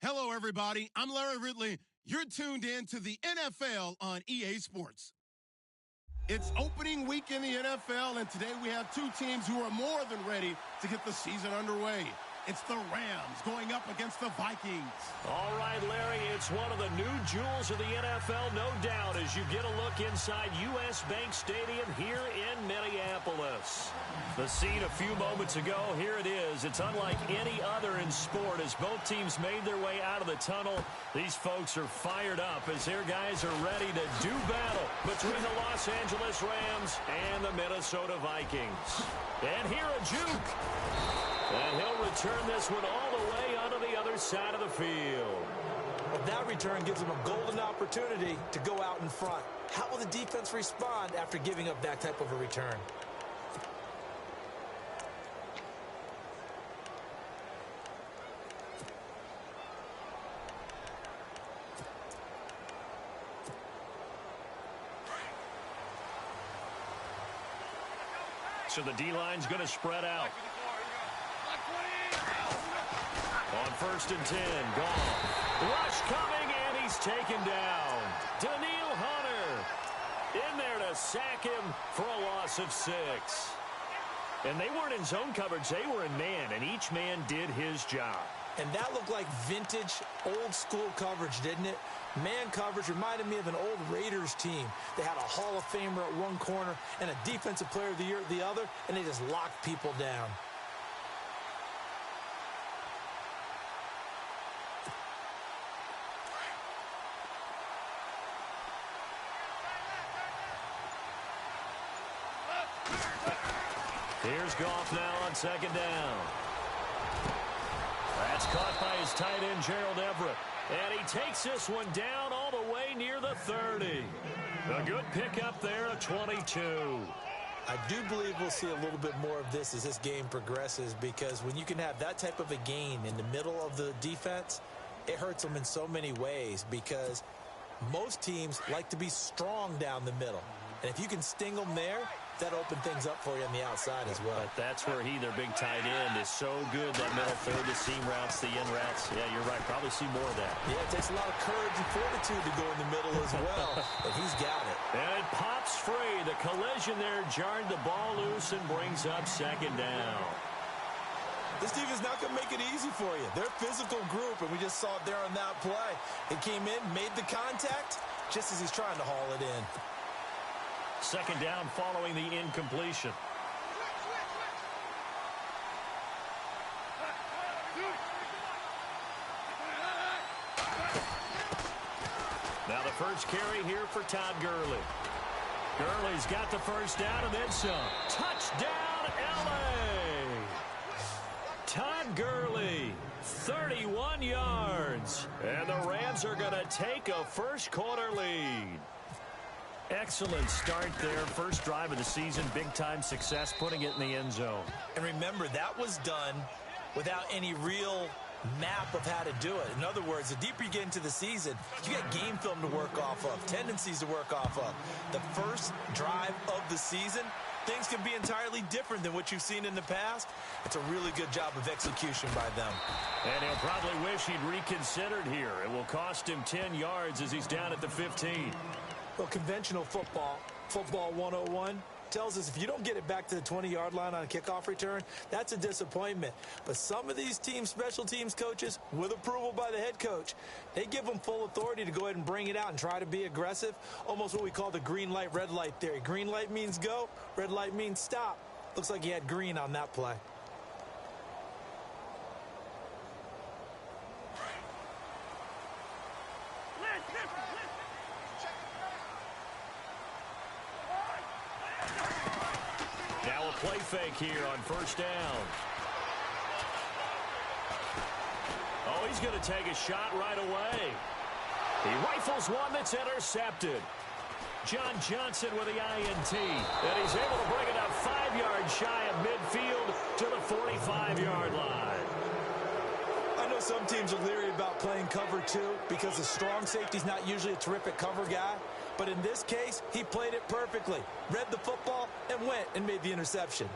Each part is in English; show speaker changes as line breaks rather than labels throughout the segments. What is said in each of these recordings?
Hello, everybody. I'm Larry Ridley. You're tuned in to the NFL on EA Sports. It's opening week in the NFL, and today we have two teams who are more than ready to get the season underway. It's the Rams going up against the Vikings.
All right, Larry, it's one of the new jewels of the NFL, no doubt, as you get a look inside U.S. Bank Stadium here in Minneapolis. The scene a few moments ago, here it is. It's unlike any other in sport as both teams made their way out of the tunnel. These folks are fired up as their guys are ready to do battle between the Los Angeles Rams and the Minnesota Vikings. And here a juke. And he'll return this one all the way onto the other side of the field.
Well, that return gives him a golden opportunity to go out in front. How will the defense respond after giving up that type of a return?
So the D-line's going to spread out. On 1st and 10, gone. Rush coming, and he's taken down. Daniil Hunter in there to sack him for a loss of 6. And they weren't in zone coverage. They were in man, and each man did his job.
And that looked like vintage, old-school coverage, didn't it? Man coverage reminded me of an old Raiders team. They had a Hall of Famer at one corner and a Defensive Player of the Year at the other, and they just locked people down.
Here's Goff now on 2nd down. That's caught by his tight end, Gerald Everett. And he takes this one down all the way near the 30. A good pickup there, a 22.
I do believe we'll see a little bit more of this as this game progresses, because when you can have that type of a gain in the middle of the defense, it hurts them in so many ways, because most teams like to be strong down the middle. And if you can sting them there, that opens things up for you on the outside as well.
But that's where their big tight end, is so good, that middle third, the seam routes, the in routes. Yeah, you're right. Probably see more of that.
Yeah, it takes a lot of courage and fortitude to go in the middle as well, and he's got it.
And it pops free. The collision there jarred the ball loose and brings up 2nd down.
This team is not going to make it easy for you. They're a physical group, and we just saw it there on that play. It came in, made the contact, just as he's trying to haul it in.
2nd down following the incompletion. Now the first carry here for Todd Gurley. Gurley's got the first down and then some. Touchdown, L.A. Todd Gurley, 31 yards. And the Rams are going to take a first-quarter lead. Excellent start there. First drive of the season. Big-time success, putting it in the end zone.
And remember, that was done without any real map of how to do it. In other words, the deeper you get into the season, you got game film to work off of, tendencies to work off of. The first drive of the season, things can be entirely different than what you've seen in the past. It's a really good job of execution by them.
And he'll probably wish he'd reconsidered here. It will cost him 10 yards as he's down at the 15.
Well, conventional football 101, tells us if you don't get it back to the 20-yard line on a kickoff return, that's a disappointment. But some of these teams, special teams coaches, with approval by the head coach, they give them full authority to go ahead and bring it out and try to be aggressive, almost what we call the green light, red light theory. Green light means go, red light means stop. Looks like he had green on that play.
Play fake here on 1st down. Oh, he's going to take a shot right away. He rifles one that's intercepted. John Johnson with the INT. And he's able to bring it up 5 yards shy of midfield to the 45-yard line.
I know some teams are leery about playing cover 2 because the strong safety's not usually a terrific cover guy. But in this case, he played it perfectly. Read the football and went and made the interception.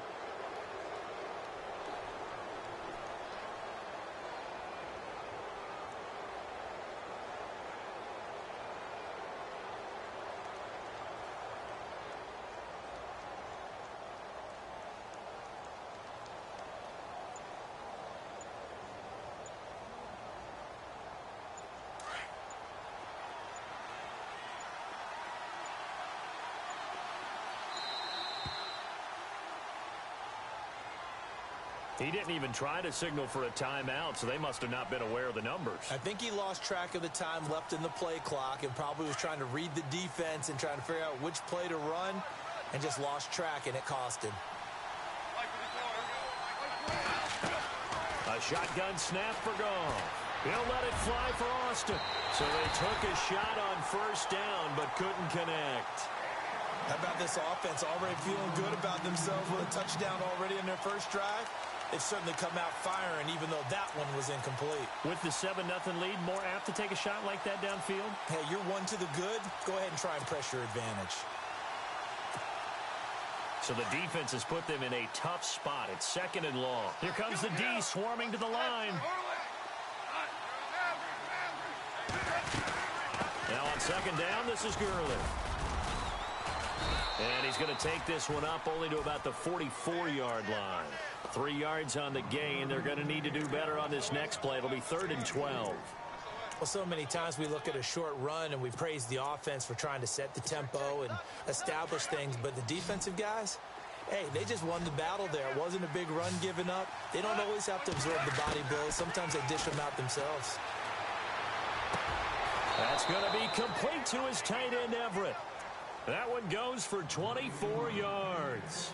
He didn't even try to signal for a timeout, so they must have not been aware of the numbers.
I think he lost track of the time left in the play clock and probably was trying to read the defense and trying to figure out which play to run and just lost track, and it cost him.
A shotgun snap for Goff. He'll let it fly for Austin. So they took a shot on first down but couldn't connect.
How about this offense already feeling good about themselves with a touchdown already in their first drive? They've certainly come out firing, even though that one was incomplete.
With the 7-0 lead, more apt to take a shot like that downfield?
Hey, you're one to the good. Go ahead and try and press your advantage.
So the defense has put them in a tough spot. It's 2nd and long. Here comes the D swarming to the line. Now on 2nd down, this is Gurley. And he's going to take this one up only to about the 44-yard line. 3 yards on the gain. They're going to need to do better on this next play. It'll be 3rd and 12.
Well, so many times we look at a short run and we praise the offense for trying to set the tempo and establish things. But the defensive guys, hey, they just won the battle there. It wasn't a big run given up. They don't always have to absorb the body blows. Sometimes they dish them out themselves.
That's going to be complete to his tight end, Everett. That one goes for 24 yards.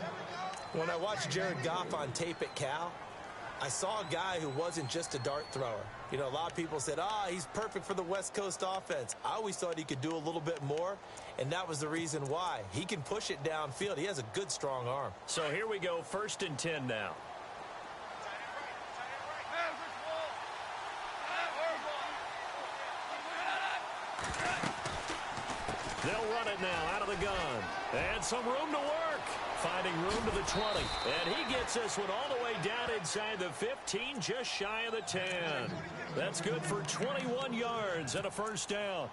When I watched Jared Goff on tape at Cal, I saw a guy who wasn't just a dart thrower. You know, a lot of people said, he's perfect for the West Coast offense. I always thought he could do a little bit more, and that was the reason why. He can push it downfield. He has a good, strong arm.
So here we go, 1st and 10 now. They'll run it now out of the gun. And some room to work. Finding room to the 20. And he gets this one all the way down inside the 15, just shy of the 10. That's good for 21 yards and a first down.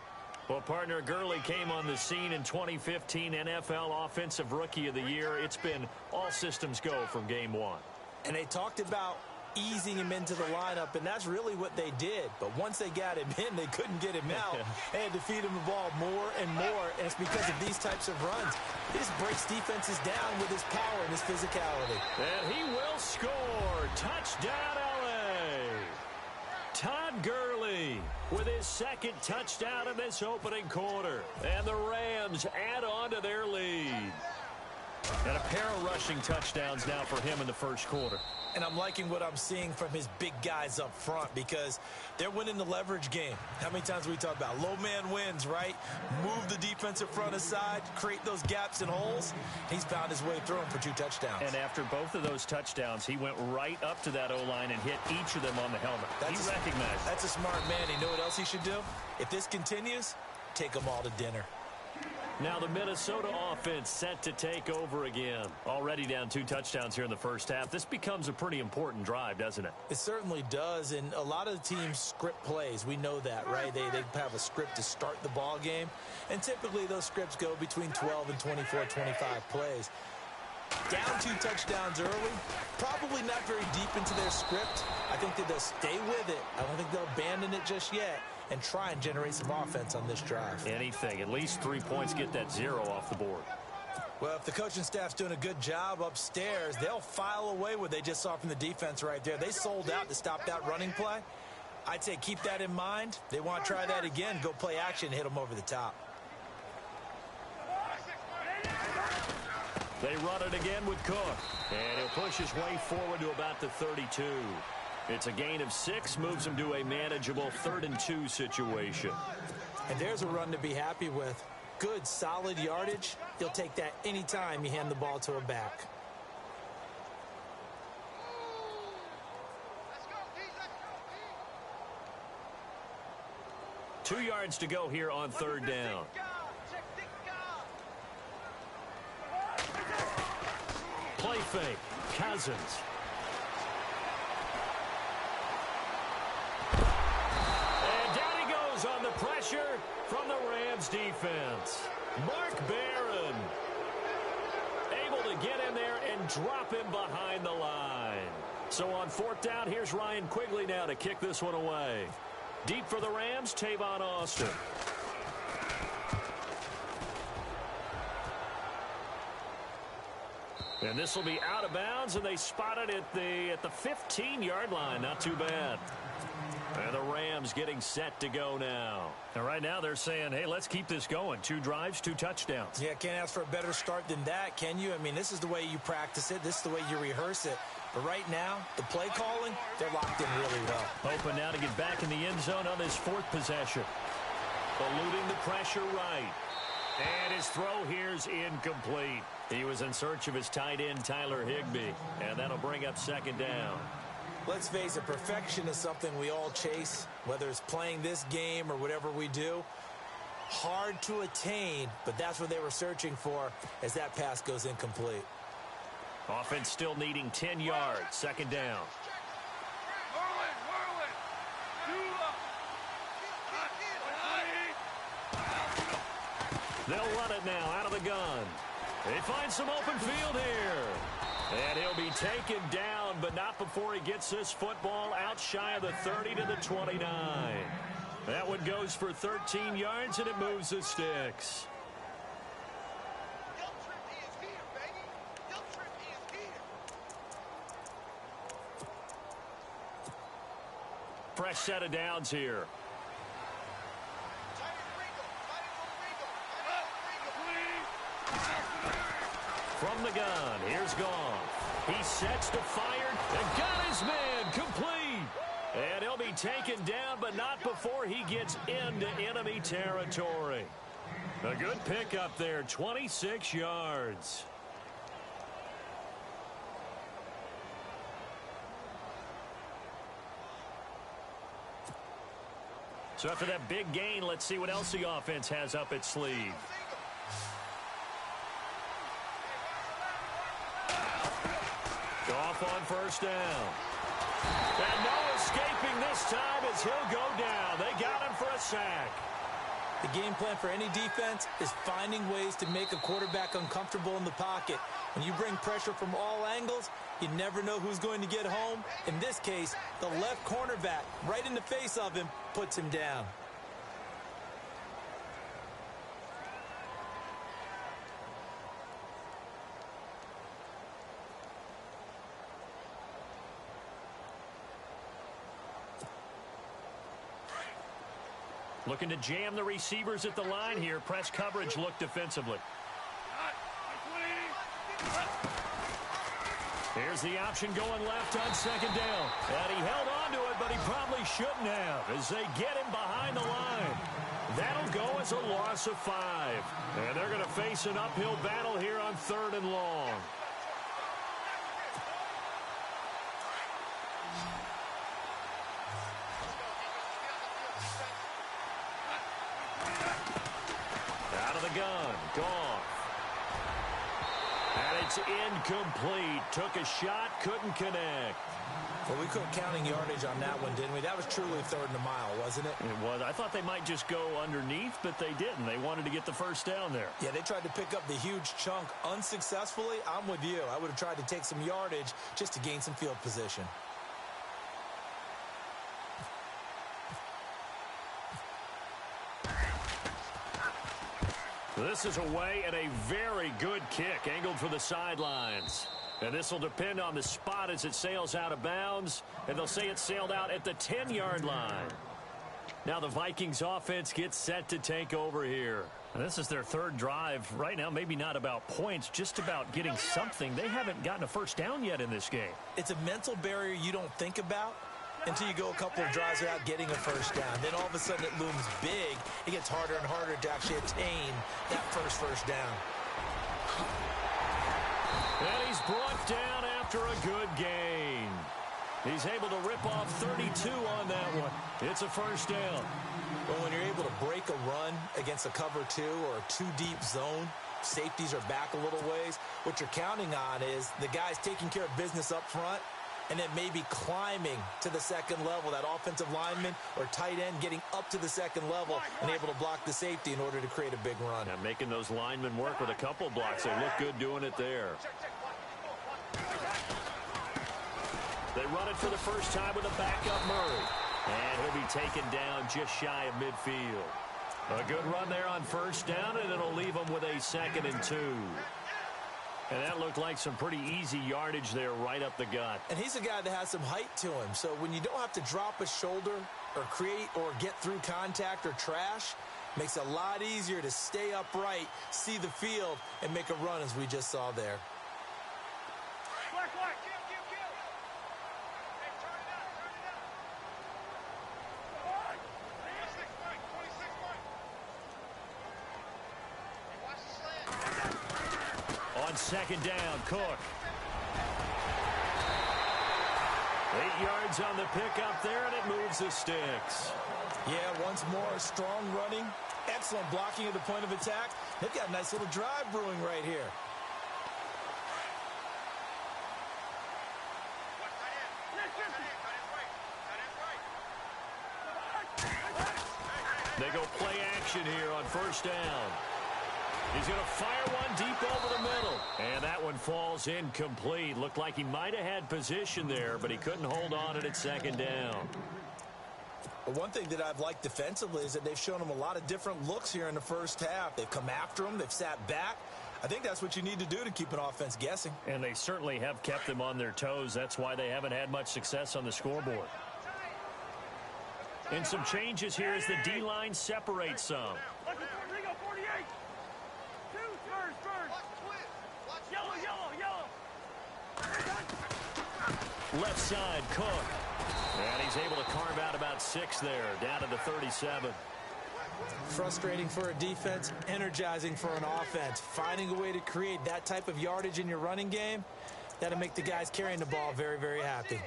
Well, partner, Gurley came on the scene in 2015 NFL Offensive Rookie of the Year. It's been all systems go from game one.
And they talked about easing him into the lineup, and that's really what they did. But once they got him in, they couldn't get him out. They had to feed him the ball more and more, and it's because of these types of runs. He just breaks defenses down with his power and his physicality.
And he will score. Touchdown, L.A. Todd Gurley with his 2nd touchdown in this opening quarter. And the Rams add on to their lead. And a pair of rushing touchdowns now for him in the first quarter.
And I'm liking what I'm seeing from his big guys up front because they're winning the leverage game. How many times we talk about low man wins, right? Move the defensive front aside, create those gaps and holes. He's found his way through them for 2 touchdowns.
And after both of those touchdowns, he went right up to that O-line and hit each of them on the helmet. He recognized.
That's a smart man. You know what else he should do? If this continues, take them all to dinner.
Now the Minnesota offense set to take over again. Already down 2 touchdowns here in the first half. This becomes a pretty important drive, doesn't it?
It certainly does, and a lot of the teams script plays. We know that, right? They have a script to start the ball game, and typically those scripts go between 12 and 24, 25 plays. Down 2 touchdowns early, probably not very deep into their script. I think that they'll stay with it. I don't think they'll abandon it just yet and try and generate some offense on this drive.
Anything. At least 3 points, get that 0 off the board.
Well, if the coaching staff's doing a good job upstairs, they'll file away what they just saw from the defense right there. They sold out to stop that running play. I'd say keep that in mind. They want to try that again, go play action, hit them over the top.
They run it again with Cook. And he'll push his way forward to about the 32. It's a gain of 6, moves him to a manageable 3rd and 2 situation.
And there's a run to be happy with. Good, solid yardage. You'll take that anytime you hand the ball to a back.
Two yards to go here on 3rd down. Play fake. Cousins. And down he goes on the pressure from the Rams defense. Mark Barron able to get in there and drop him behind the line. So on 4th down, here's Ryan Quigley now to kick this one away. Deep for the Rams, Tavon Austin. And this will be out of bounds, and they spot it at the 15-yard line. Not too bad. And the Rams getting set to go now. And right now they're saying, hey, let's keep this going. 2 drives, 2 touchdowns.
Yeah, can't ask for a better start than that, can you? I mean, this is the way you practice it. This is the way you rehearse it. But right now, the play calling, they're locked in really well.
Hoping now to get back in the end zone on this 4th possession. Eluding the pressure right. And his throw here's incomplete. He was in search of his tight end, Tyler Higbee. And that'll bring up 2nd down.
Let's face it, perfection is something we all chase, whether it's playing this game or whatever we do. Hard to attain, but that's what they were searching for as that pass goes incomplete.
Offense still needing 10 yards. 2nd down. They'll run it now out of the gun. They find some open field here. And he'll be taken down, but not before he gets this football out shy of the 30 to the 29. That one goes for 13 yards, and it moves the sticks. Fresh set of downs here. From the gun, here's Goff. He sets to fire and got his man complete. And he'll be taken down, but not before he gets into enemy territory. A good pickup there, 26 yards. So after that big gain, let's see what else the offense has up its sleeve. Goff on 1st down. And no escaping this time as he'll go down. They got him for a sack.
The game plan for any defense is finding ways to make a quarterback uncomfortable in the pocket. When you bring pressure from all angles, you never know who's going to get home. In this case, the left cornerback, right in the face of him, puts him down.
Looking to jam the receivers at the line here. Press coverage look defensively. Here's the option going left on 2nd down. And he held on to it, but he probably shouldn't have as they get him behind the line. That'll go as a loss of 5. And they're going to face an uphill battle here on 3rd and long. Gun, Goff. And it's incomplete. Took a shot, couldn't connect.
Well, we quit counting yardage on that one, didn't we? That was truly 3rd and a mile, wasn't it?
It was. I thought they might just go underneath, but they didn't. They wanted to get the 1st down there.
Yeah, they tried to pick up the huge chunk unsuccessfully. I'm with you. I would have tried to take some yardage just to gain some field position.
This is away and a very good kick angled for the sidelines. And this will depend on the spot as it sails out of bounds. And they'll say it sailed out at the 10-yard line. Now the Vikings offense gets set to take over here. And this is their 3rd drive. Right now, maybe not about points, just about getting something. They haven't gotten a 1st down yet in this game.
It's a mental barrier you don't think about until you go a couple of drives without getting a 1st down. Then all of a sudden it looms big. It gets harder and harder to actually attain that first down.
And he's brought down after a good gain. He's able to rip off 32 on that one. It's a 1st down.
Well, when you're able to break a run against a cover 2 or a 2-deep zone, safeties are back a little ways. What you're counting on is the guys taking care of business up front and then maybe climbing to the 2nd level, that offensive lineman or tight end getting up to the 2nd level and able to block the safety in order to create a big run.
And making those linemen work with a couple blocks. They look good doing it there. They run it for the first time with a backup Murray. And he'll be taken down just shy of midfield. A good run there on 1st down, and it'll leave them with a 2nd and 2. And that looked like some pretty easy yardage there right up the gut.
And he's a guy that has some height to him. So when you don't have to drop a shoulder or create or get through contact or trash, makes it a lot easier to stay upright, see the field, and make a run as we just saw there.
On second down, Cook. 8 yards on the pickup there, and it moves the sticks.
Yeah, once more, strong running, excellent blocking at the point of attack. They've got a nice little drive brewing right here.
They go play action here on first down. He's going to fire one deep over the middle. And that one falls incomplete. Looked like he might have had position there, but he couldn't hold on at second down.
But one thing that I've liked defensively is that they've shown him a lot of different looks here in the first half. They've come after him. They've sat back. I think that's what you need to do to keep an offense guessing.
And they certainly have kept them on their toes. That's why they haven't had much success on the scoreboard. And some changes here as the D-line separates some. Left side, Cook. And he's able to carve out about 6 there, down to the 37.
Frustrating for a defense, energizing for an offense. Finding a way to create that type of yardage in your running game, that'll make the guys carrying the ball very, very happy.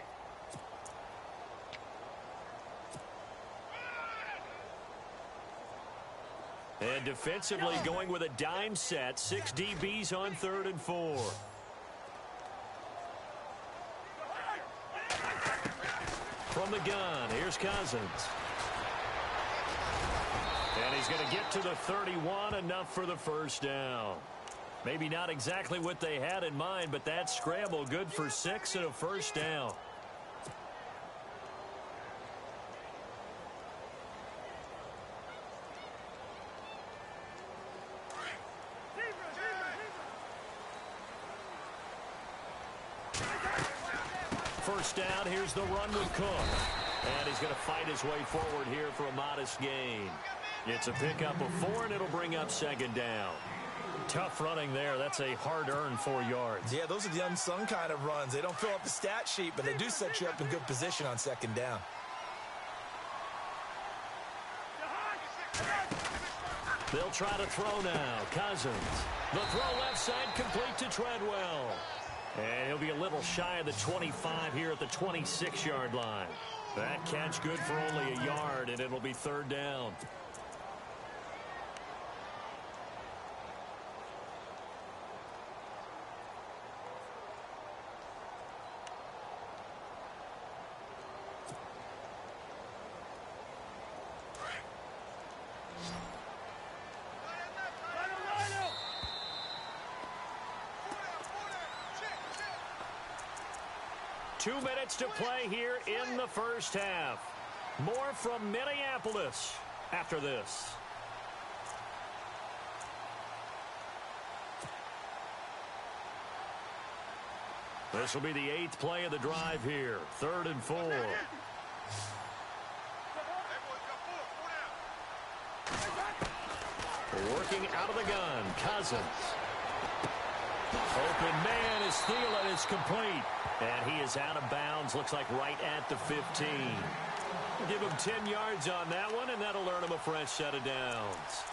And defensively going with a dime set, 6 DBs on 3rd and 4. From the gun, here's Cousins. And he's going to get to the 31, enough for the first down. Maybe not exactly what they had in mind, but that scramble good for 6 and a first down. First down, here's the run with Cook. And he's going to fight his way forward here for a modest gain. It's a pickup of 4, and it'll bring up second down. Tough running there. That's a hard-earned 4 yards.
Yeah, those are the unsung kind of runs. They don't fill up the stat sheet, but they do set you up in good position on second down.
They'll try to throw now. Cousins. The throw left side complete to Treadwell. And he'll be a little shy of the 25 here at the 26-yard line. That catch good for only a yard, and it'll be 3rd down. Two minutes to play here in the first half. More from Minneapolis after this. This will be the 8th play of the drive here. 3rd and 4. Working out of the gun, Cousins. Open man is Thielen is complete. And he is out of bounds, looks like right at the 15. Give him 10 yards on that one, and that'll earn him a fresh set of downs.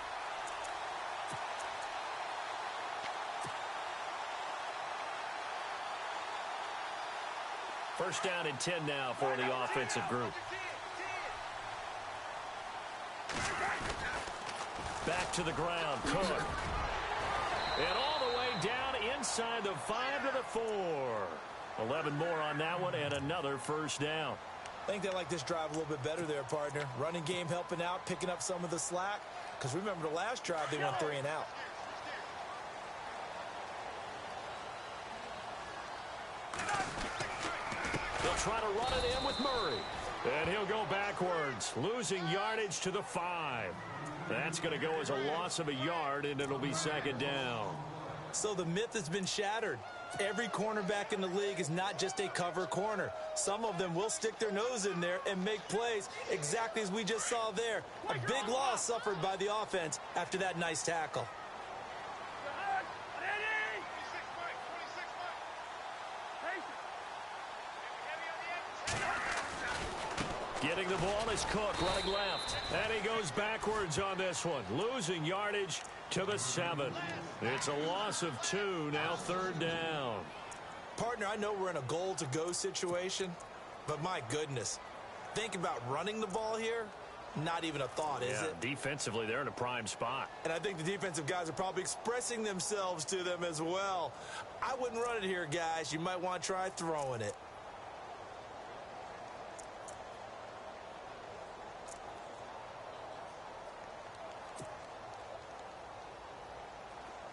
First down and 10 now for the offensive group. Back to the ground, Cook. And all the way down inside the 5 to the 4. 11 more on that one, and another first down.
I think they like this drive a little bit better there, partner. Running game helping out, picking up some of the slack. Because remember the last drive, they went 3 and out.
They'll try to run it in with Murray. And he'll go backwards, losing yardage to the 5. That's going to go as a loss of a yard, and it'll be 2nd down.
So the myth has been shattered. Every cornerback in the league is not just a cover corner. Some of them will stick their nose in there and make plays exactly as we just saw there. A big loss suffered by the offense after that nice tackle.
Getting the ball is Cook running left. And he goes backwards on this one, losing yardage to the 7. It's a loss of 2, now 3rd down.
Partner, I know we're in a goal-to-go situation, but my goodness, think about running the ball here. Not even a thought, is it?
Defensively, they're in a prime spot.
And I think the defensive guys are probably expressing themselves to them as well. I wouldn't run it here, guys. You might want to try throwing it.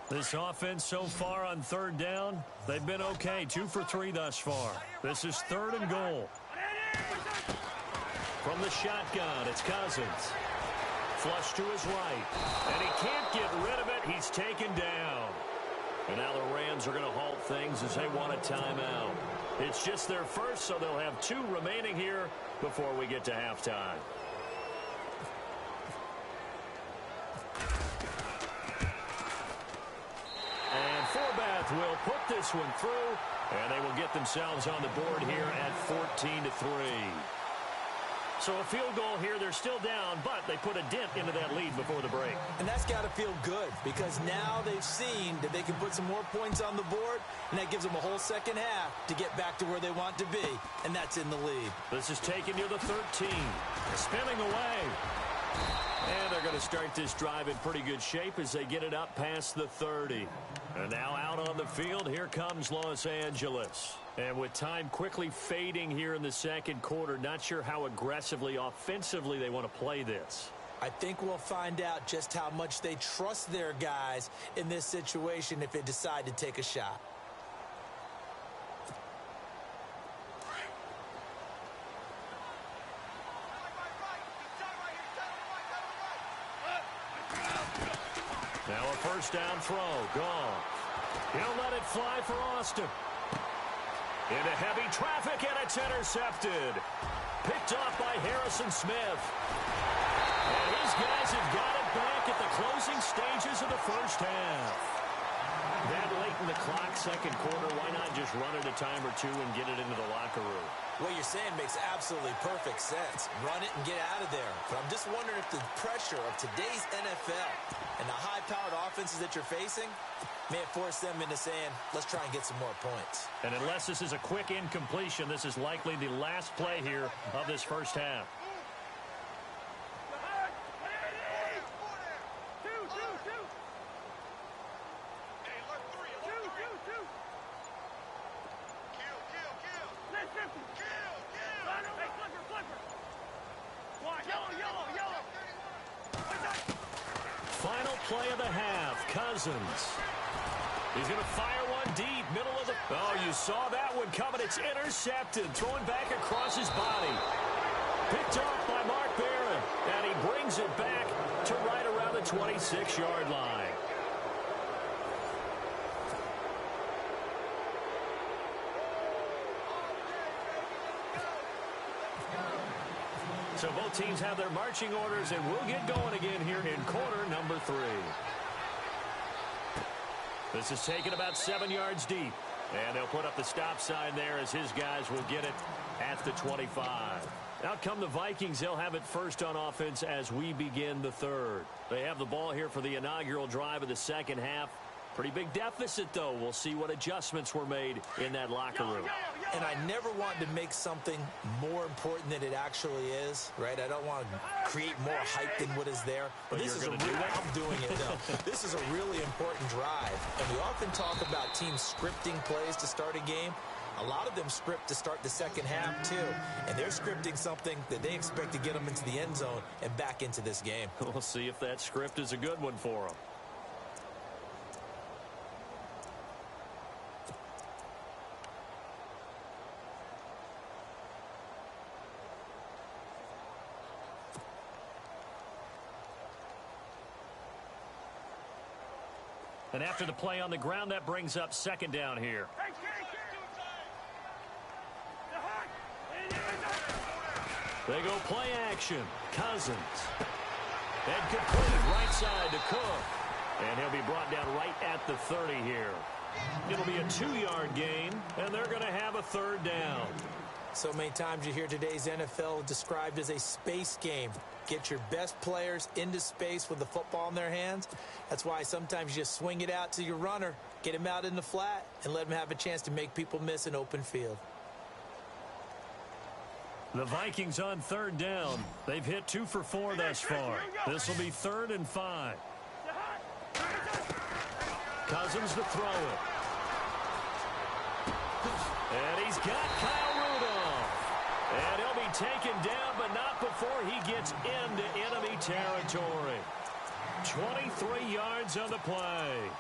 This offense so far on 3rd down, they've been okay. 2 for 3 thus far. This is 3rd and goal. From the shotgun, it's Cousins. Flush to his right. And he can't get rid of it. He's taken down. And now the Rams are going to halt things as they want a timeout. It's just their first, so they'll have 2 remaining here before we get to halftime. Will put this one through, and they will get themselves on the board here at 14-3. So a field goal here, they're still down, but they put a dent into that lead before the break.
And that's got to feel good because now they've seen that they can put some more points on the board, and that gives them a whole second half to get back to where they want to be, and that's in the lead.
This is taken near the 13. Spinning away. And they're going to start this drive in pretty good shape as they get it up past the 30. And now out on the field, here comes Los Angeles. And with time quickly fading here in the second quarter, not sure how aggressively, offensively they want to play this.
I think we'll find out just how much they trust their guys in this situation if they decide to take a shot.
Now a first down throw. Gone. He'll let it fly for Austin. Into heavy traffic, and it's intercepted. Picked off by Harrison Smith. And his guys have got it back at the closing stages of the first half. That late in the clock, second quarter, why not just run it a time or two and get it into the locker room?
What you're saying makes absolutely perfect sense. Run it and get out of there. But I'm just wondering if the pressure of today's NFL and the high-powered offenses that you're facing may have forced them into saying, let's try and get some more points.
And unless this is a quick incompletion, this is likely the last play here of this first half. Final play of the half, Cousins. He's going to fire one deep, middle of the... Oh, you saw that one coming. It's intercepted, thrown back across his body. Picked off by Mark Barron, and he brings it back to right around the 26-yard line. So both teams have their marching orders, and we'll get going again here in quarter number 3. This is taken about 7 yards deep, and they'll put up the stop sign there as his guys will get it at the 25. Out come the Vikings. They'll have it first on offense as we begin the third. They have the ball here for the inaugural drive of the second half. Pretty big deficit, though. We'll see what adjustments were made in that locker room.
And I never want to make something more important than it actually is, right? I don't want to create more hype than what is there.
But
this is
I'm
doing it, though. This is a really important drive. And we often talk about teams scripting plays to start a game. A lot of them script to start the second half, too. And they're scripting something that they expect to get them into the end zone and back into this game.
We'll see if that script is a good one for them. And after the play on the ground, that brings up second down here. They go play action. Cousins. And completed right side to Cook. And he'll be brought down right at the 30 here. It'll be a 2-yard gain, and they're going to have a third down.
So many times you hear today's NFL described as a space game. Get your best players into space with the football in their hands. That's why sometimes you just swing it out to your runner, get him out in the flat, and let him have a chance to make people miss an open field.
The Vikings on third down. They've hit 2 for 4 thus far. This will be 3rd and 5. Cousins to throw it. And he's got Kyle Rudolph. And he'll be taken down, but not before he gets into enemy territory. 23 yards on the play.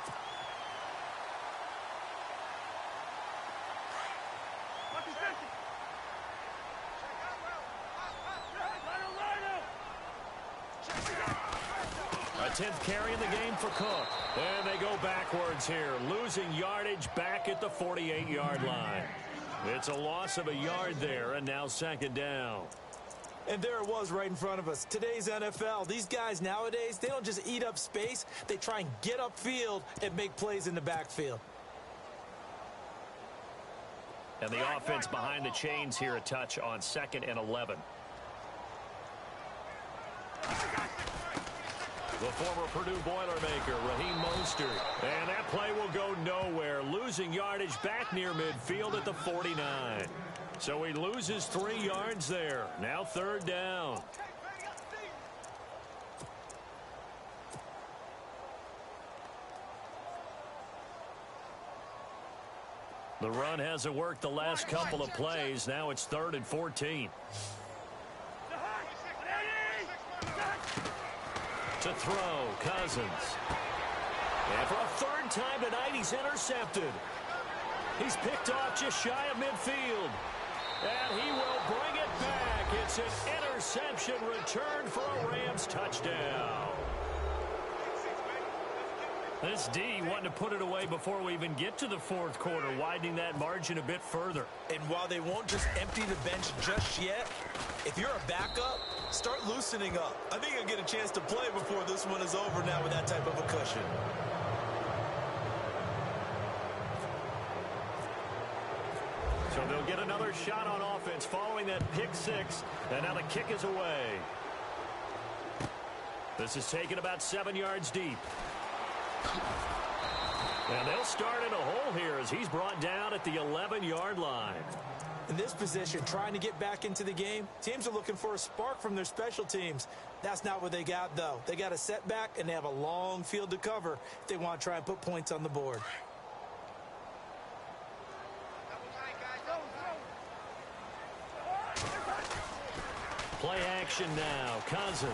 A 10th carry in the game for Cook. And they go backwards here, losing yardage back at the 48-yard line. It's a loss of a yard there, and now second down.
And there it was right in front of us. Today's NFL, these guys nowadays, they don't just eat up space. They try and get upfield and make plays in the backfield.
And the offense behind the chains here, a touch on 2nd and 11. The former Purdue Boilermaker, Raheem Mostert. And that play will go nowhere, losing yardage back near midfield at the 49. So he loses 3 yards there. Now third down. The run hasn't worked the last couple of plays. Now it's 3rd and 14. To throw, Cousins. And for a 3rd time tonight, he's intercepted. He's picked off just shy of midfield. And he will bring it back. It's an interception return for a Rams touchdown. This D wanting to put it away before we even get to the 4th quarter, widening that margin a bit further.
And while they won't just empty the bench just yet, if you're a backup, start loosening up. I think you'll get a chance to play before this one is over now with that type of a cushion.
So they'll get another shot on offense following that pick 6, and now the kick is away. This is taken about 7 yards deep. And they'll start in a hole here as he's brought down at the 11-yard line.
In this position, trying to get back into the game, teams are looking for a spark from their special teams. That's not what they got, though. They got a setback, and they have a long field to cover if they want to try and put points on the board.
Play action now. Cousins.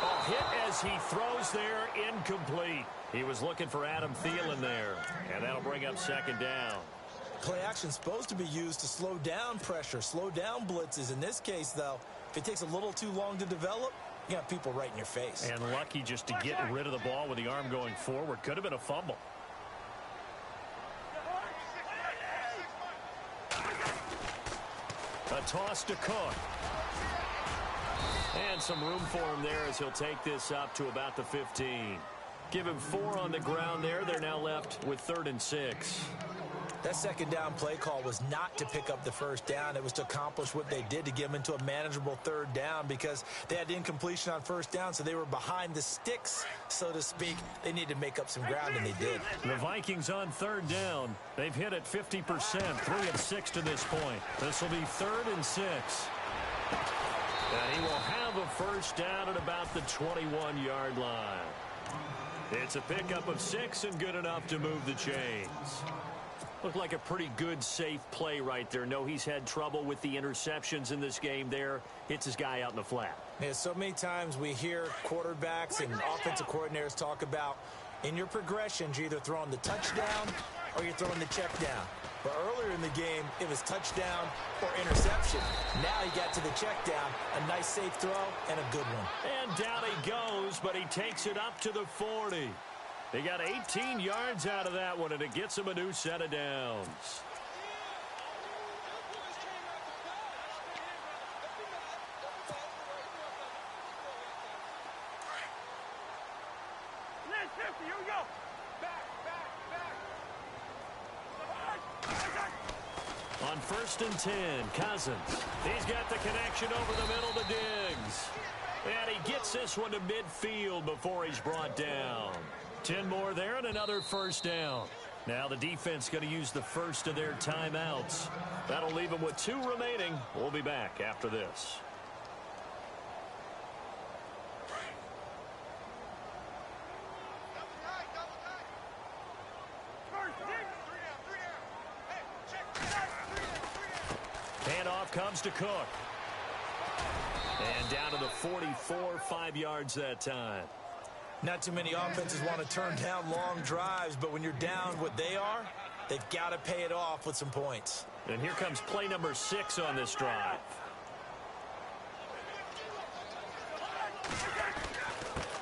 A hit as he throws there, incomplete. He was looking for Adam Thielen there, and that'll bring up second down.
Play action is supposed to be used to slow down pressure, slow down blitzes. In this case, though, if it takes a little too long to develop, you got people right in your face.
And lucky just to get rid of the ball with the arm going forward. Could have been a fumble. A toss to Cook. And some room for him there as he'll take this up to about the 15. Give him 4 on the ground there. They're now left with 3rd and 6.
That second down play call was not to pick up the first down. It was to accomplish what they did to get them into a manageable 3rd down because they had incompletion on first down, so they were behind the sticks, so to speak. They needed to make up some ground, and they did.
The Vikings on 3rd down. They've hit it 50%, 3 of 6 to this point. This will be 3rd and 6. And he will have a first down at about the 21-yard line. It's a pickup of 6 and good enough to move the chains. Looked like a pretty good, safe play right there. No, he's had trouble with the interceptions in this game there. Hits his guy out in the flat.
Yeah, so many times we hear quarterbacks and offensive coordinators talk about in your progressions, you're either throwing the touchdown or you're throwing the check down. But earlier in the game, it was touchdown or interception. Now he got to the check down. A nice safe throw and a good one.
And down he goes, but he takes it up to the 40. He got 18 yards out of that one, and it gets him a new set of downs.
Here we go. Back.
On 1st and 10, Cousins. He's got the connection over the middle to Diggs. And he gets this one to midfield before he's brought down. 10 more there and another first down. Now the defense going to use the first of their timeouts. That'll leave them with 2 remaining. We'll be back after this. Handoff comes to Cook. And down to the 44, 5 yards that time.
Not too many offenses want to turn down long drives, but when you're down what they are, they've got to pay it off with some points.
And here comes play number 6 on this drive.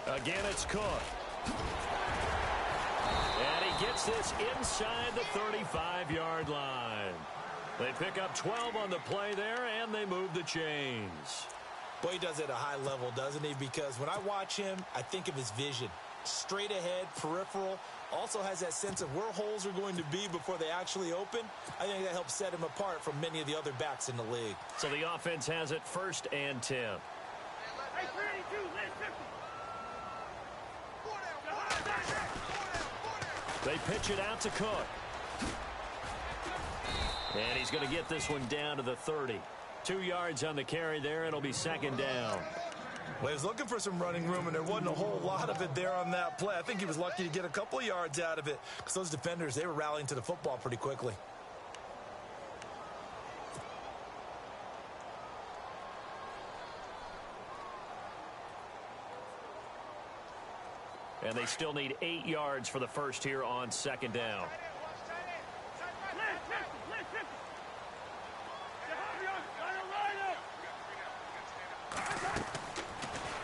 Again, it's Cook. And he gets this inside the 35-yard line. They pick up 12 on the play there, and they move the chains.
Boy, he does it at a high level, doesn't he? Because when I watch him, I think of his vision. Straight ahead, peripheral. Also has that sense of where holes are going to be before they actually open. I think that helps set him apart from many of the other backs in the league.
So the offense has it 1st and 10. They pitch it out to Cook. And he's going to get this one down to the 30. 2 yards on the carry there. It'll be 2nd down.
Well, he was looking for some running room, and there wasn't a whole lot of it there on that play. I think he was lucky to get a couple of yards out of it because those defenders, they were rallying to the football pretty quickly.
And they still need 8 yards for the first here on 2nd down.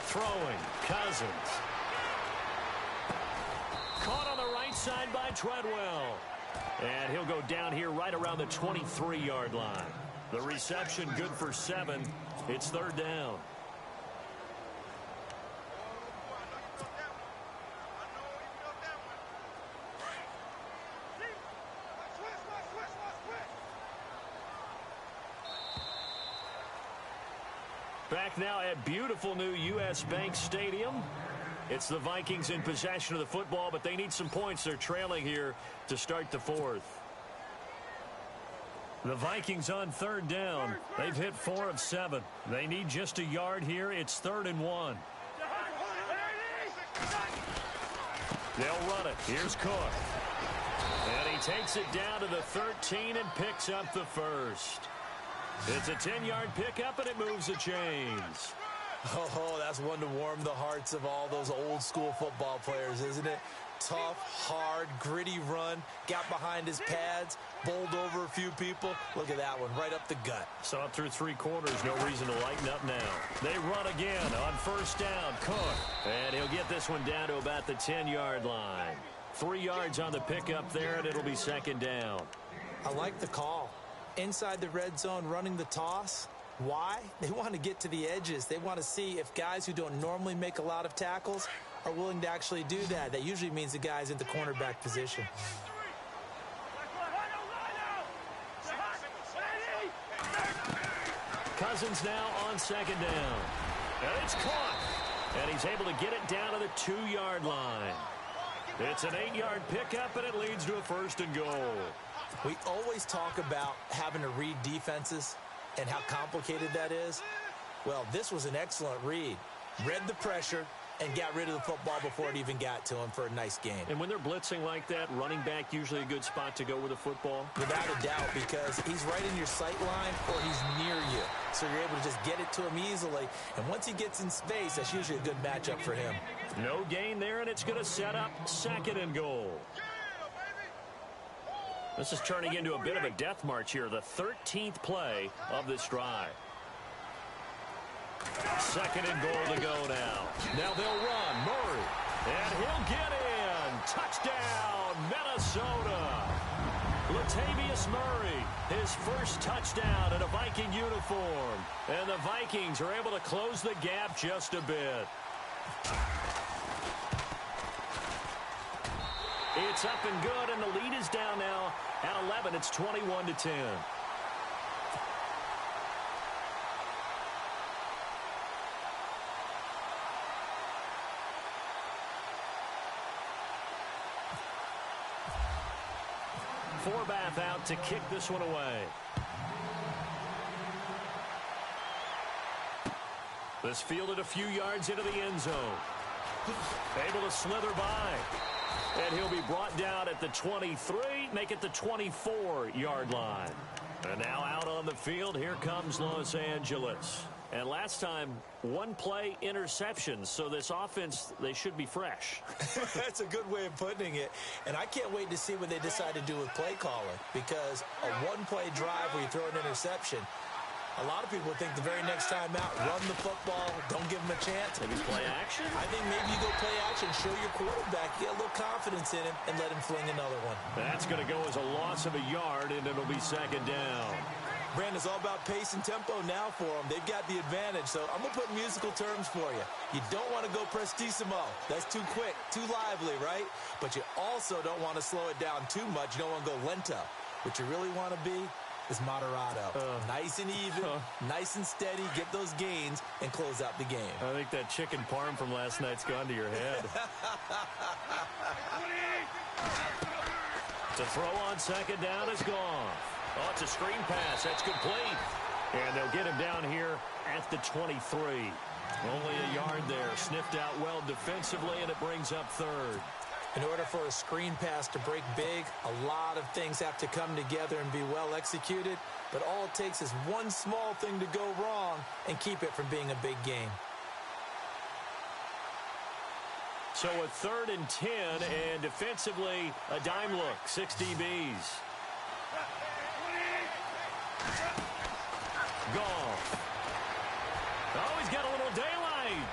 Throwing, Cousins. Caught on the right side by Treadwell. And he'll go down here right around the 23-yard line. The reception good for 7. It's 3rd down. Back now at beautiful new U.S. Bank Stadium. It's the Vikings in possession of the football, but they need some points. They're trailing here to start the 4th. The Vikings on 3rd down. They've hit 4 of 7. They need just a yard here. It's 3rd and 1. They'll run it. Here's Cook. And he takes it down to the 13 and picks up the first. It's a 10-yard pickup, and it moves the chains.
Oh, that's one to warm the hearts of all those old-school football players, isn't it? Tough, hard, gritty run, got behind his pads, bowled over a few people. Look at that one, right up the gut.
Saw it through 3 quarters, no reason to lighten up now. They run again on 1st down, Cook. And he'll get this one down to about the 10-yard line. 3 yards on the pickup there, and it'll be 2nd down.
I like the call. Inside the red zone, running the toss. Why? They want to get to the edges. They want to see if guys who don't normally make a lot of tackles are willing to actually do that. That usually means the guy's in the cornerback position.
Cousins now on 2nd down. And it's caught. And he's able to get it down to the 2-yard line. It's an 8-yard pickup, and it leads to a 1st and goal.
We always talk about having to read defenses and how complicated that is. Well, this was an excellent read. Read the pressure and got rid of the football before it even got to him for a nice game.
And when they're blitzing like that, running back usually a good spot to go with the football?
Without a doubt, because he's right in your sight line or he's near you. So you're able to just get it to him easily. And once he gets in space, that's usually a good matchup for him.
No gain there, and it's going to set up 2nd and goal. This is turning into a bit of a death march here, the 13th play of this drive. Second and goal to go now. Now they'll run. Murray. And he'll get in. Touchdown, Minnesota. Latavius Murray, his first touchdown in a Viking uniform. And the Vikings are able to close the gap just a bit. It's up and good, and the lead is down now at 11. It's 21-10. Forbath out to kick this one away. This fielded a few yards into the end zone. Able to slither by. And he'll be brought down at the 23, make it the 24-yard line. And now out on the field, here comes Los Angeles. And last time, one-play interceptions, so this offense, they should be fresh.
That's a good way of putting it. And I can't wait to see what they decide to do with play calling, because a one-play drive where you throw an interception, a lot of people think the very next time out, run the football, don't give them a chance.
Maybe play action?
I think maybe you go play action, show your quarterback, get a little confidence in him, and let him fling another one.
That's going to go as a loss of a yard, and it'll be second down.
Brandon, it's all about pace and tempo now for them. They've got the advantage, so I'm going to put musical terms for you. You don't want to go prestissimo. That's too quick, too lively, right? But you also don't want to slow it down too much. You don't want to go lento. What you really want to be is moderato. Nice and even, nice and steady, get those gains, and close out the game.
I think that chicken parm from last night's gone to your head. To throw on second down is gone. Oh, it's a screen pass. That's complete. And they'll get him down here at the 23. Only a yard there. Sniffed out well defensively, and it brings up third.
In order for a screen pass to break big, a lot of things have to come together and be well executed. But all it takes is one small thing to go wrong and keep it from being a big game.
So a 3rd and 10, and defensively, a dime look, 6 DBs. Goff. Oh, he's got a little daylight.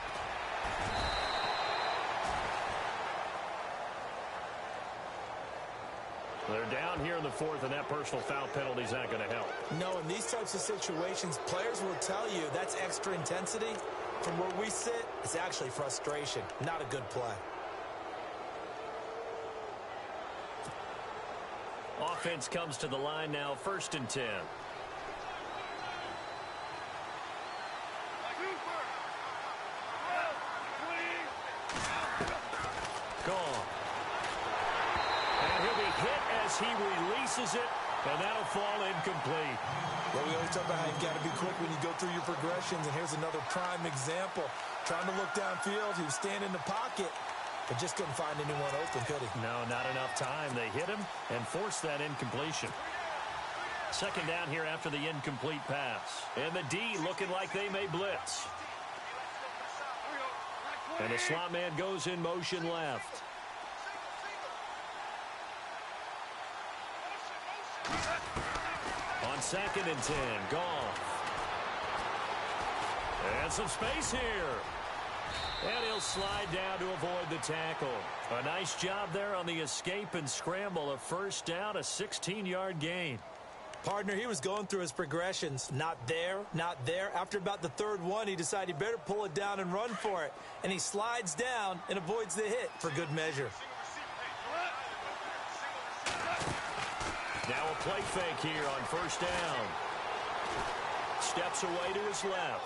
They're down here in the 4th, and that personal foul penalty is not going to help.
No, in these types of situations, players will tell you that's extra intensity. From where we sit, it's actually frustration, not a good play.
Offense comes to the line now, 1st and 10. Gone. And he'll be hit as he releases it, and that'll fall incomplete.
Well, we always talk about how you've got to be quick when you go through your progressions, and here's another prime example. Trying to look downfield, he was standing in the pocket, but just couldn't find anyone open, could he?
No, not enough time. They hit him and forced that incompletion. Second down here after the incomplete pass. And the D looking like they may blitz. And the slot man goes in motion left. On 2nd and 10, Goff. And some space here. And he'll slide down to avoid the tackle. A nice job there on the escape and scramble. A first down, a 16-yard gain.
Partner, he was going through his progressions. Not there, not there. After about the 3rd one, he decided he better pull it down and run for it. And he slides down and avoids the hit for good measure.
Now a play fake here on 1st down. Steps away to his left.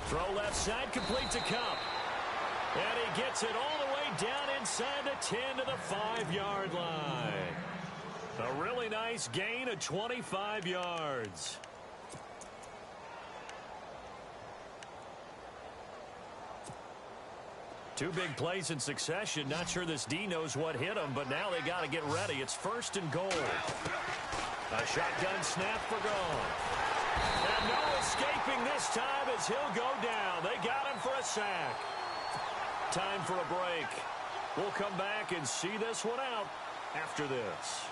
Throw left side, complete to Cup. And he gets it all the way down inside the 10 to the 5-yard line. A really nice gain of 25 yards. Two big plays in succession. Not sure this D knows what hit him, but now they got to get ready. It's 1st and goal. A shotgun snap for Goff. And no escaping this time as he'll go down. They got him for a sack. Time for a break. We'll come back and see this one out after this.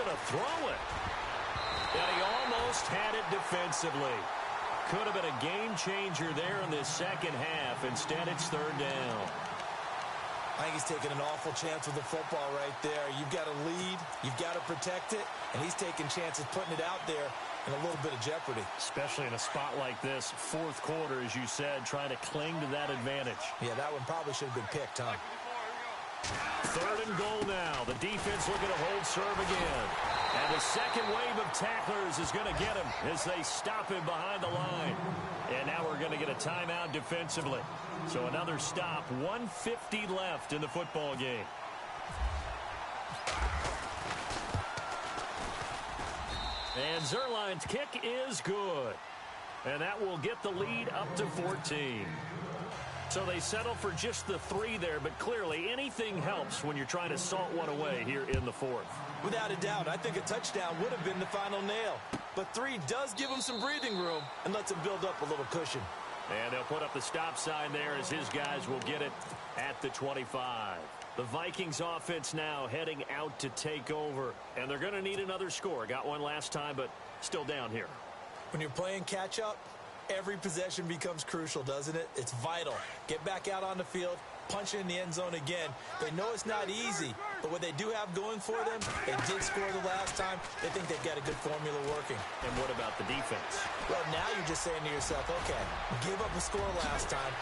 going to throw it. And he almost had it defensively. Could have been a game changer there in this second half. Instead, it's third down.
I think he's taking an awful chance with the football right there. You've got to lead, you've got to protect it, and he's taking chances putting it out there in a little bit of jeopardy.
Especially in a spot like this, fourth quarter, as you said, trying to cling to that advantage.
Yeah, that one probably should have been picked, huh?
Third and goal now. The defense looking to hold serve again. And the second wave of tacklers is going to get him as they stop him behind the line. And now we're going to get a timeout defensively. So another stop, 1:50 left in the football game. And Zerline's kick is good. And that will get the lead up to 14. So they settle for just the 3 there, but clearly anything helps when you're trying to salt one away here in the fourth.
Without a doubt, I think a touchdown would have been the final nail. But 3 does give him some breathing room and lets him build up a little cushion.
And they'll put up the stop sign there as his guys will get it at the 25. The Vikings offense now heading out to take over. And they're going to need another score. Got one last time, but still down here.
When you're playing catch-up, every possession becomes crucial, doesn't it? It's vital. Get back out on the field, punch it in the end zone again. They know it's not easy, but what they do have going for them, they did score the last time. They think they've got a good formula working.
And what about the defense?
Well, now you're just saying to yourself, okay, give up a score last time.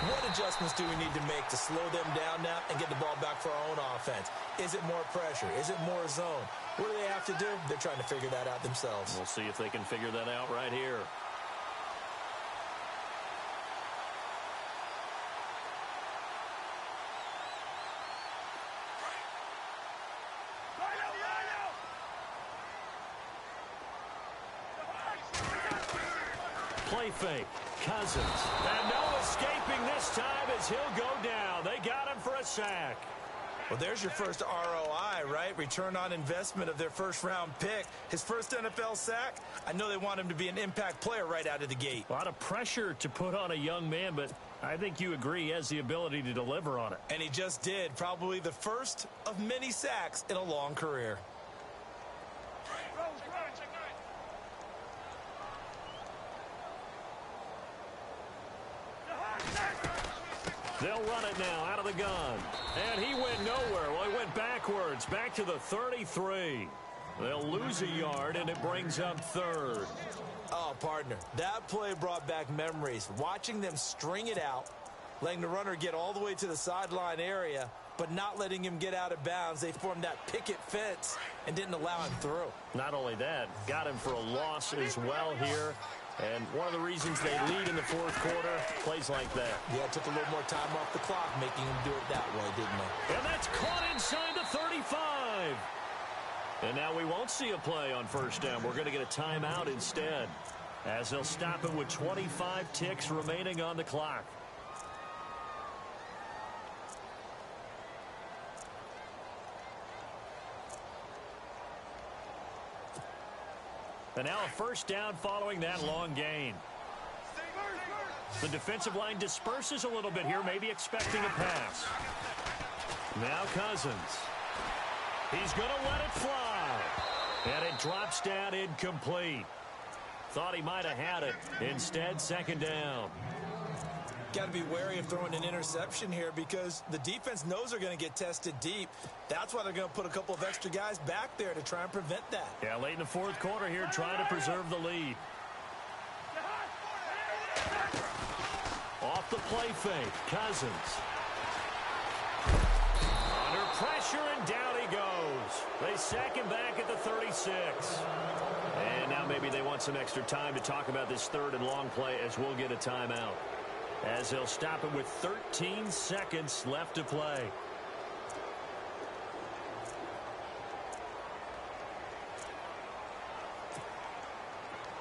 What adjustments do we need to make to slow them down now and get the ball back for our own offense? Is it more pressure? Is it more zone? What do they have to do? They're trying to figure that out themselves.
We'll see if they can figure that out right here. Play fake. Cousins. And no escaping this time as he'll go down. They got him for a sack.
Well, there's your first ROI, right? Return on investment of their first-round pick. His first NFL sack. I know they want him to be an impact player right out of the gate.
A lot of pressure to put on a young man, but I think you agree he has the ability to deliver on it.
And he just did. Probably the first of many sacks in a long career.
They'll run it now out of the gun. And he went nowhere. Well, he went backwards, back to the 33. They'll lose a yard, and it brings up third.
Oh, partner, that play brought back memories. Watching them string it out, letting the runner get all the way to the sideline area, but not letting him get out of bounds. They formed that picket fence and didn't allow him through.
Not only that, got him for a loss as well here. And one of the reasons they lead in the fourth quarter, plays like that.
Yeah, it took a little more time off the clock, making him do it that way, didn't they?
And that's caught inside the 35. And now we won't see a play on first down. We're going to get a timeout instead, as they'll stop it with 25 ticks remaining on the clock. And now a first down following that long gain. The defensive line disperses a little bit here, maybe expecting a pass. Now Cousins. He's going to let it fly. And it drops down incomplete. Thought he might have had it. Instead, second down.
Got to be wary of throwing an interception here because the defense knows they're going to get tested deep. That's why they're going to put a couple of extra guys back there to try and prevent that.
Yeah, late in the fourth quarter here, trying to preserve the lead. Off the play fake, Cousins. Under pressure, and down he goes. They sack him back at the 36. And now maybe they want some extra time to talk about this third and long play as we'll get a timeout, as they'll stop it with 13 seconds left to play.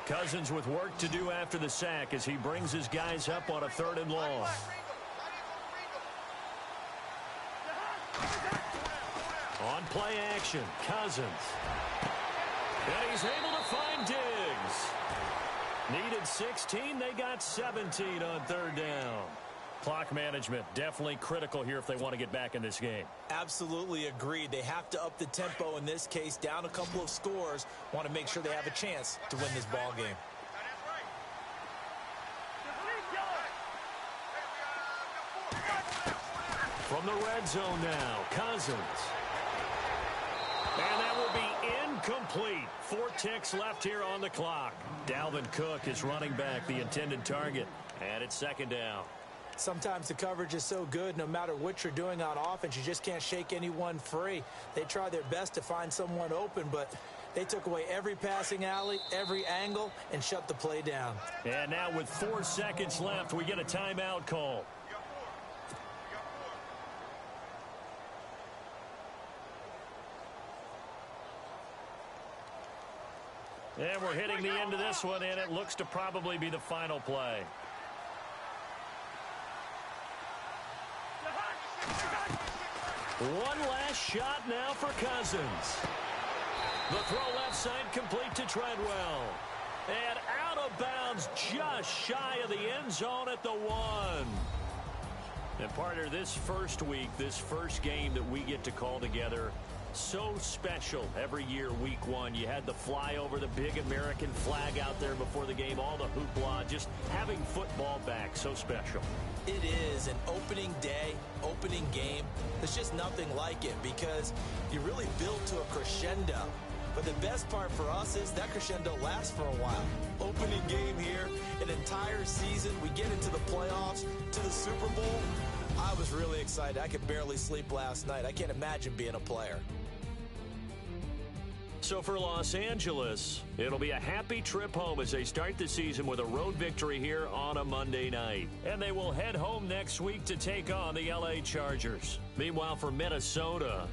Cousins with work to do after the sack as he brings his guys up on a third and long. On play action, Cousins. And he's able to find Diggs. Needed 16, they got 17 on third down. Clock management, definitely critical here if they want to get back in this game.
Absolutely agreed. They have to up the tempo in this case, down a couple of scores. Want to make sure they have a chance to win this ball game.
From the red zone now, Cousins. And that will be incomplete. 4 ticks left here on the clock. Dalvin Cook is running back, the intended target. And it's second down.
Sometimes the coverage is so good, no matter what you're doing on offense, you just can't shake anyone free. They try their best to find someone open, but they took away every passing alley, every angle, and shut the play down.
And now with 4 seconds left, we get a timeout call. And we're hitting the end of this one, and it looks to probably be the final play. One last shot now for Cousins. The throw left side complete to Treadwell. And out of bounds just shy of the end zone at the 1. And partner, this first week, this first game that we get to call together, so special every year, week 1. You had the flyover, the big American flag out there before the game, all the hoopla, just having football back, so special.
It is an opening day, opening game. There's just nothing like it because you really build to a crescendo. But the best part for us is that crescendo lasts for a while. Opening game here, an entire season. We get into the playoffs, to the Super Bowl. I was really excited. I could barely sleep last night. I can't imagine being a player.
So for Los Angeles, it'll be a happy trip home as they start the season with a road victory here on a Monday night. And they will head home next week to take on the LA Chargers. Meanwhile, for Minnesota,